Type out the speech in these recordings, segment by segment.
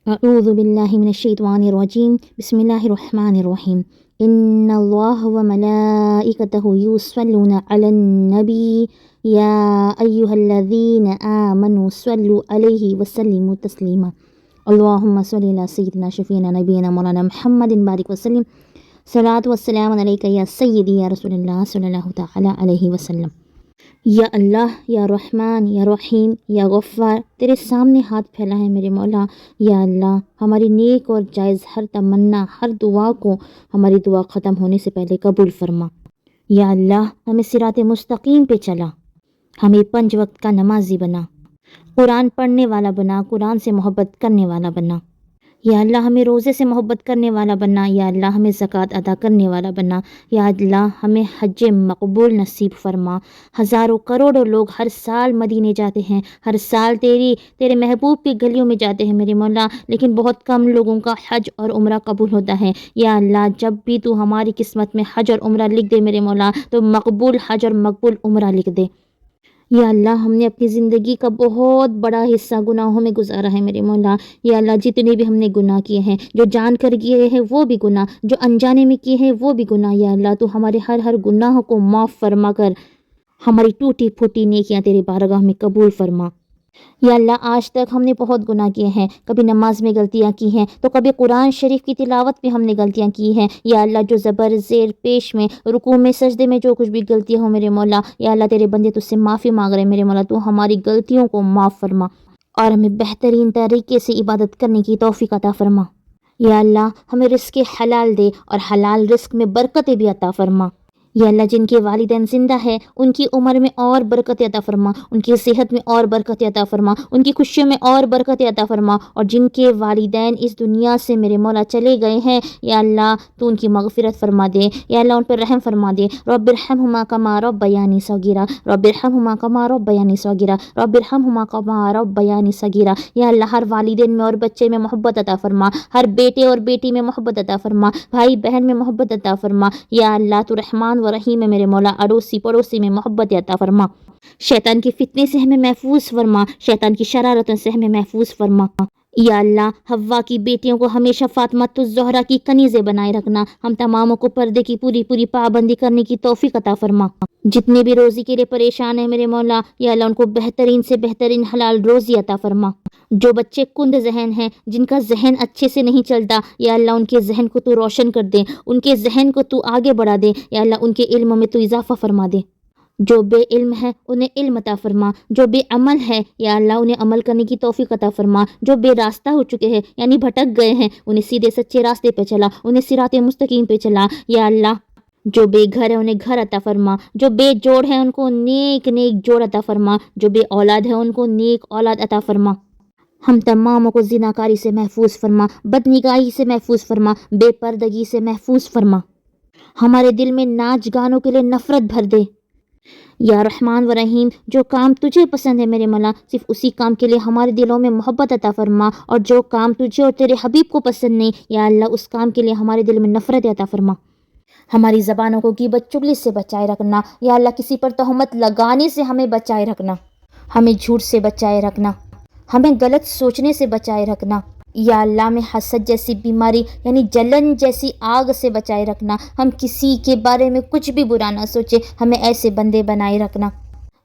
اعوذ باللہ من الشیطان الرجیم بسم اللہ الرحمن الرحیم ان اللہ وملائکتہ یصلون علی النبی یا ایہا الذین آمنوا صلوا علیہ وسلموا تسلیما اللہم صلی علی سیدنا شفیعنا نبینا مولانا محمد بارک وسلم صلاۃ والسلام علیک یا سیدی یا رسول اللہ صلی اللہ تعالی علیہ وسلم۔ یا اللہ، یا رحمان، یا رحیم، یا غفار، تیرے سامنے ہاتھ پھیلا ہے میرے مولا۔ یا اللہ، ہماری نیک اور جائز ہر تمنا، ہر دعا کو ہماری دعا ختم ہونے سے پہلے قبول فرما۔ یا اللہ، ہمیں صراط مستقیم پہ چلا، ہمیں 5 وقت کا نمازی بنا، قرآن پڑھنے والا بنا، قرآن سے محبت کرنے والا بنا۔ یا اللہ، ہمیں روزے سے محبت کرنے والا بنا۔ یا اللہ، ہمیں زکوٰۃ ادا کرنے والا بنا۔ یا اللہ، ہمیں حج مقبول نصیب فرما۔ ہزاروں کروڑوں لوگ ہر سال مدینے جاتے ہیں، ہر سال تیرے محبوب کی گلیوں میں جاتے ہیں میرے مولا، لیکن بہت کم لوگوں کا حج اور عمرہ قبول ہوتا ہے۔ یا اللہ، جب بھی تو ہماری قسمت میں حج اور عمرہ لکھ دے میرے مولا، تو مقبول حج اور مقبول عمرہ لکھ دے۔ یا اللہ، ہم نے اپنی زندگی کا بہت بڑا حصہ گناہوں میں گزارا ہے میرے مولا۔ یا اللہ، جتنے بھی ہم نے گناہ کیے ہیں، جو جان کر کیے ہیں وہ بھی گناہ، جو انجانے میں کیے ہیں وہ بھی گناہ، یا اللہ تو ہمارے ہر گناہ کو معاف فرما کر ہماری ٹوٹی پھوٹی نیکیاں تیری بارگاہ میں قبول فرما۔ یا اللہ، آج تک ہم نے بہت گناہ کیے ہیں، کبھی نماز میں غلطیاں کی ہیں، تو کبھی قرآن شریف کی تلاوت میں ہم نے غلطیاں کی ہیں۔ یا اللہ، جو زبر زیر پیش میں، رکوع میں، سجدے میں جو کچھ بھی غلطیاں ہوں میرے مولا، یا اللہ تیرے بندے تجھ سے معافی مانگ رہے ہیں میرے مولا، تو ہماری غلطیوں کو معاف فرما اور ہمیں بہترین طریقے سے عبادت کرنے کی توفیق عطا فرما۔ یا اللہ، ہمیں رزق حلال دے اور حلال رزق میں برکتیں بھی عطا فرما۔ یا اللہ، جن کے والدین زندہ ہے ان کی عمر میں اور برکت عطا فرما، ان کی صحت میں اور برکت عطا فرما، ان کی خوشیوں میں اور برکت عطا فرما، اور جن کے والدین اس دنیا سے میرے مولا چلے گئے ہیں، یا اللہ تو ان کی مغفرت فرما دے۔ یا اللہ، ان پر رحم فرما دے۔ رب ارحمہما کما ربیانی صغیرا، رب ارحمہما کما ربیانی صغیرا، رب ارحمہما کما ربیانی صغیرا۔ یا اللہ، ہر والدین میں اور بچے میں محبت عطا فرما، ہر بیٹے اور بیٹی میں محبت عطا فرما، بھائی بہن میں محبت عطا فرما۔ یا اللہ تو رحمان و رحیم ہے میرے مولا، اڑوسی پڑوسی میں محبت عطا فرما۔ شیطان کے فتنے سے ہمیں محفوظ فرما، شیطان کی شرارتوں سے ہمیں محفوظ فرما۔ یا اللہ، حوا کی بیٹیوں کو ہمیشہ فاطمۃ الزہرا کی کنیزیں بنائے رکھنا، ہم تماموں کو پردے کی پوری پابندی کرنے کی توفیق عطا فرما۔ جتنے بھی روزی کے لیے پریشان ہیں میرے مولا، یا اللہ ان کو بہترین سے بہترین حلال روزی عطا فرما۔ جو بچے کند ذہن ہیں، جن کا ذہن اچھے سے نہیں چلتا، یا اللہ ان کے ذہن کو تو روشن کر دے، ان کے ذہن کو تو آگے بڑھا دے، یا اللہ ان کے علم میں تو اضافہ فرما دے۔ جو بے علم ہے انہیں علم عطا فرما، جو بے عمل ہے یا اللہ انہیں عمل کرنے کی توفیق عطا فرما، جو بے راستہ ہو چکے ہیں یعنی بھٹک گئے ہیں انہیں سیدھے سچے راستے پہ چلا، انہیں صراط مستقیم پہ چلا۔ یا اللہ، جو بے گھر ہے انہیں گھر عطا فرما، جو بے جوڑ ہے ان کو نیک جوڑ عطا فرما، جو بے اولاد ہے ان کو نیک اولاد عطا فرما۔ ہم تماموں کو زناکاری سے محفوظ فرما، بدنگاہی سے محفوظ فرما، بے پردگی سے محفوظ فرما۔ ہمارے دل میں ناچ گانوں کے لیے نفرت بھر دے۔ یا رحمان و رحیم، جو کام تجھے پسند ہے میرے مولا، صرف اسی کام کے لیے ہمارے دلوں میں محبت عطا فرما، اور جو کام تجھے اور تیرے حبیب کو پسند نہیں، یا اللہ اس کام کے لیے ہمارے دل میں نفرت عطا فرما۔ ہماری زبانوں کو غیبت چغلی سے بچائے رکھنا، یا اللہ کسی پر تہمت لگانے سے ہمیں بچائے رکھنا، ہمیں جھوٹ سے بچائے رکھنا، ہمیں غلط سوچنے سے بچائے رکھنا۔ یا اللہ میں حسد جیسی بیماری یعنی جلن جیسی آگ سے بچائے رکھنا، ہم کسی کے بارے میں کچھ بھی برا نہ سوچے، ہمیں ایسے بندے بنائے رکھنا۔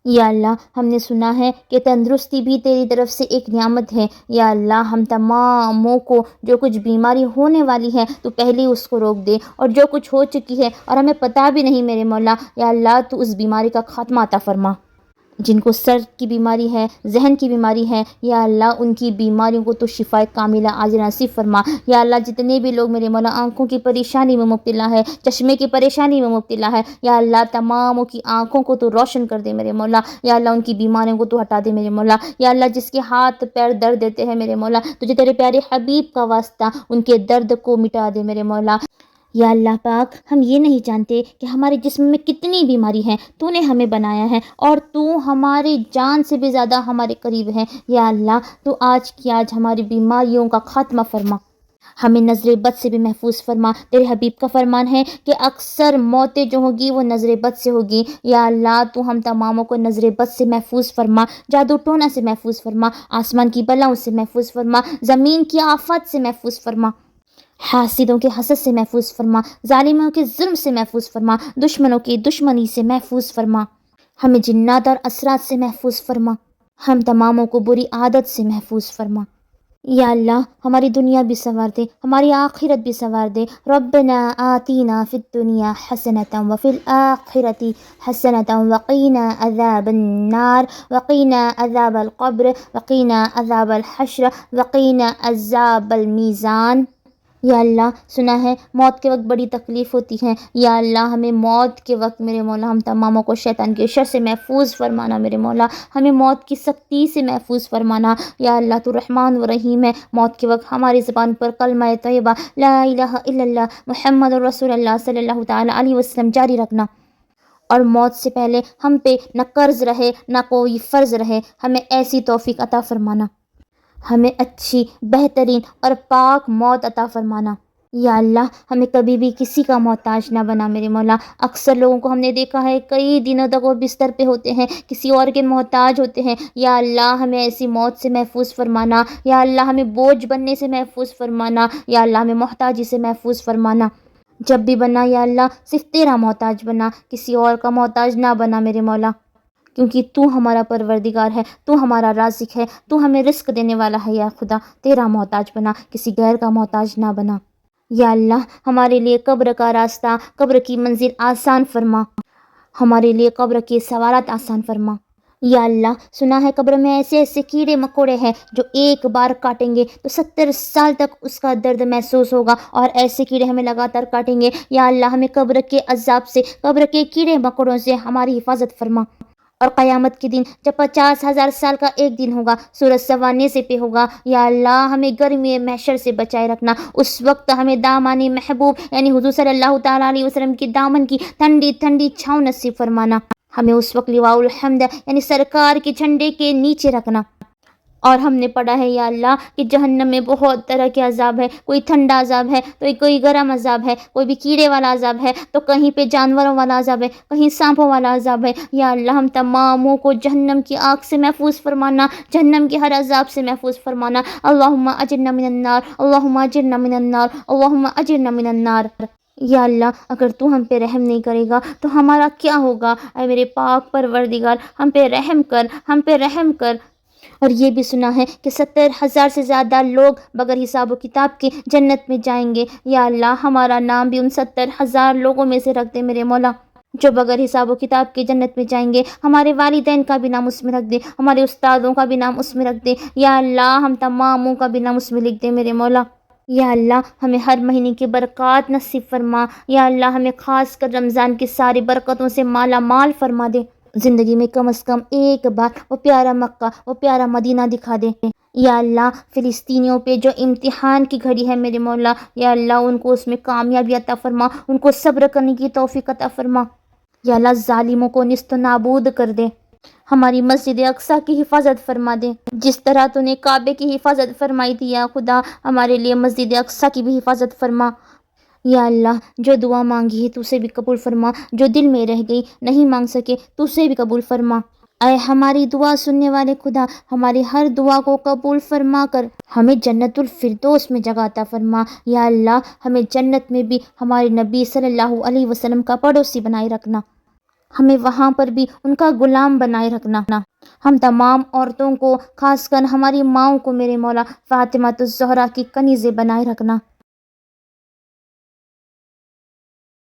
یا اللہ، ہم نے سنا ہے کہ تندرستی بھی تیری طرف سے ایک نعمت ہے، یا اللہ ہم تماموں کو جو کچھ بیماری ہونے والی ہے تو پہلے اس کو روک دے، اور جو کچھ ہو چکی ہے اور ہمیں پتہ بھی نہیں میرے مولا، یا اللہ تو اس بیماری کا خاتمہ عطا فرما۔ جن کو سر کی بیماری ہے، ذہن کی بیماری ہے، یا اللہ ان کی بیماریوں کو تو شفائے کاملہ عاجلہ نصیب فرما۔ یا اللہ جتنے بھی لوگ میرے مولا آنکھوں کی پریشانی میں مبتلا ہے، چشمے کی پریشانی میں مبتلا ہے، یا اللہ تماموں کی آنکھوں کو تو روشن کر دے میرے مولا، یا اللہ ان کی بیماریوں کو تو ہٹا دے میرے مولا۔ یا اللہ جس کے ہاتھ پیر درد دیتے ہیں میرے مولا، تجھے تیرے پیارے حبیب کا واسطہ ان کے درد کو مٹا دے میرے مولا۔ یا اللہ پاک، ہم یہ نہیں جانتے کہ ہمارے جسم میں کتنی بیماری ہیں، تو نے ہمیں بنایا ہے اور تو ہماری جان سے بھی زیادہ ہمارے قریب ہے۔ یا اللہ تو آج کی آج ہماری بیماریوں کا خاتمہ فرما، ہمیں نظر بد سے بھی محفوظ فرما۔ تیرے حبیب کا فرمان ہے کہ اکثر موتیں جو ہوگی وہ نظر بد سے ہوگی۔ یا اللہ تو ہم تماموں کو نظر بد سے محفوظ فرما، جادو ٹونا سے محفوظ فرما، آسمان کی بلاؤں سے محفوظ فرما، زمین کی آفات سے محفوظ فرما، حاسدوں کے حسد سے محفوظ فرما، ظالموں کے ظلم سے محفوظ فرما، دشمنوں کی دشمنی سے محفوظ فرما، ہمیں جنات اور اثرات سے محفوظ فرما، ہم تماموں کو بری عادت سے محفوظ فرما۔ یا اللہ ہماری دنیا بھی سنوار دے، ہماری آخرت بھی سنوار دے۔ ربنا آتینا فی الدنیا حسنۃ وفی الآخرۃ حسنۃ وقینا عذاب النار وقینا عذاب القبر وقینا عذاب الحشر وقینا عذاب المیزان۔ یا اللہ سنا ہے موت کے وقت بڑی تکلیف ہوتی ہے، یا اللہ ہمیں موت کے وقت میرے مولا ہم تماموں کو شیطان کے شر سے محفوظ فرمانا میرے مولا، ہمیں موت کی سختی سے محفوظ فرمانا۔ یا اللہ تو رحمان و رحیم ہے، موت کے وقت ہماری زبان پر کلمہ طیبہ لا الہ الا اللہ محمد رسول اللہ صلی اللہ تعالی علیہ وسلم جاری رکھنا، اور موت سے پہلے ہم پہ نہ قرض رہے نہ کوئی فرض رہے، ہمیں ایسی توفیق عطا فرمانا، ہمیں اچھی بہترین اور پاک موت عطا فرمانا۔ یا اللہ ہمیں کبھی بھی کسی کا محتاج نہ بنا میرے مولا۔ اکثر لوگوں کو ہم نے دیکھا ہے کئی دنوں تک وہ بستر پہ ہوتے ہیں، کسی اور کے محتاج ہوتے ہیں۔ یا اللہ ہمیں ایسی موت سے محفوظ فرمانا، یا اللہ ہمیں بوجھ بننے سے محفوظ فرمانا، یا اللہ ہمیں محتاجی سے محفوظ فرمانا۔ جب بھی بنا یا اللہ صرف تیرا محتاج بنا، کسی اور کا محتاج نہ بنا میرے مولا، کیونکہ تو ہمارا پروردگار ہے، تو ہمارا رازق ہے، تو ہمیں رزق دینے والا ہے۔ یا خدا تیرا محتاج بنا، کسی غیر کا محتاج نہ بنا۔ یا اللہ ہمارے لیے قبر کا راستہ، قبر کی منزل آسان فرما، ہمارے لیے قبر کے سوالات آسان فرما۔ یا اللہ سنا ہے قبر میں ایسے ایسے کیڑے مکوڑے ہیں جو ایک بار کاٹیں گے تو 70 سال تک اس کا درد محسوس ہوگا، اور ایسے کیڑے ہمیں لگاتار کاٹیں گے۔ یا اللہ ہمیں قبر کے عذاب سے، قبر کے کیڑے مکوڑوں سے ہماری حفاظت فرما، اور قیامت کے دن جب 50,000 سال کا ایک دن ہوگا، سورج سوانے سے پہ ہوگا، یا اللہ ہمیں گرمی محشر سے بچائے رکھنا۔ اس وقت ہمیں دامن محبوب یعنی حضور صلی اللہ تعالیٰ علیہ وسلم کے دامن کی ٹھنڈی ٹھنڈی چھاؤں نصیب فرمانا، ہمیں اس وقت لواء الحمد یعنی سرکار کے جھنڈے کے نیچے رکھنا۔ اور ہم نے پڑھا ہے یا اللہ کہ جہنم میں بہت طرح کے عذاب ہے، کوئی ٹھنڈا عذاب ہے تو کوئی گرم عذاب ہے، کوئی بھی کیڑے والا عذاب ہے تو کہیں پہ جانوروں والا عذاب ہے، کہیں سانپوں والا عذاب ہے۔ یا اللہ ہم تماموں کو جہنم کی آگ سے محفوظ فرمانا، جہنم کے ہر عذاب سے محفوظ فرمانا۔ اللہم اجرنا من النار، اللہم اجرنا من النار، اللہم اجرنا من النار۔ یا اللہ اگر تو ہم پہ رحم نہیں کرے گا تو ہمارا کیا ہوگا؟ اے میرے پاک پروردگار ہم پہ رحم کر، ہم پہ رحم کر۔ اور یہ بھی سنا ہے کہ 70,000 سے زیادہ لوگ بغیر حساب و کتاب کے جنت میں جائیں گے۔ یا اللہ ہمارا نام بھی ان 70,000 لوگوں میں سے رکھ دے میرے مولا جو بغیر حساب و کتاب کے جنت میں جائیں گے۔ ہمارے والدین کا بھی نام اس میں رکھ دے، ہمارے استادوں کا بھی نام اس میں رکھ دے۔ یا اللہ ہم تماموں کا بھی نام اس میں لکھ دے میرے مولا۔ یا اللہ ہمیں ہر مہینے کی برکات نصیب فرما، یا اللہ ہمیں خاص کر رمضان کی ساری برکتوں سے مالا مال فرما دے۔ زندگی میں کم از کم ایک بار وہ پیارا مکہ، وہ پیارا مدینہ دکھا دے۔ یا اللہ فلسطینیوں پہ جو امتحان کی گھڑی ہے میرے مولا، یا اللہ ان کو اس میں کامیابی عطا فرما، ان کو صبر کرنے کی توفیق عطا فرما۔ یا اللہ ظالموں کو نیست و نابود کر دے، ہماری مسجد اقصیٰ کی حفاظت فرما دے، جس طرح تو نے کعبے کی حفاظت فرمائی تھی یا خدا ہمارے لیے مسجد اقصیٰ کی بھی حفاظت فرما۔ یا اللہ جو دعا مانگی ہے تو اسے بھی قبول فرما، جو دل میں رہ گئی نہیں مانگ سکے تو اسے بھی قبول فرما۔ اے ہماری دعا سننے والے خدا ہماری ہر دعا کو قبول فرما کر ہمیں جنت الفردوس میں جگہ عطا فرما۔ یا اللہ ہمیں جنت میں بھی ہمارے نبی صلی اللہ علیہ وسلم کا پڑوسی بنائے رکھنا، ہمیں وہاں پر بھی ان کا غلام بنائے رکھنا۔ ہم تمام عورتوں کو خاص کر ہماری ماؤں کو میرے مولا فاطمہ الزہرا کی کنیزیں بنائے رکھنا۔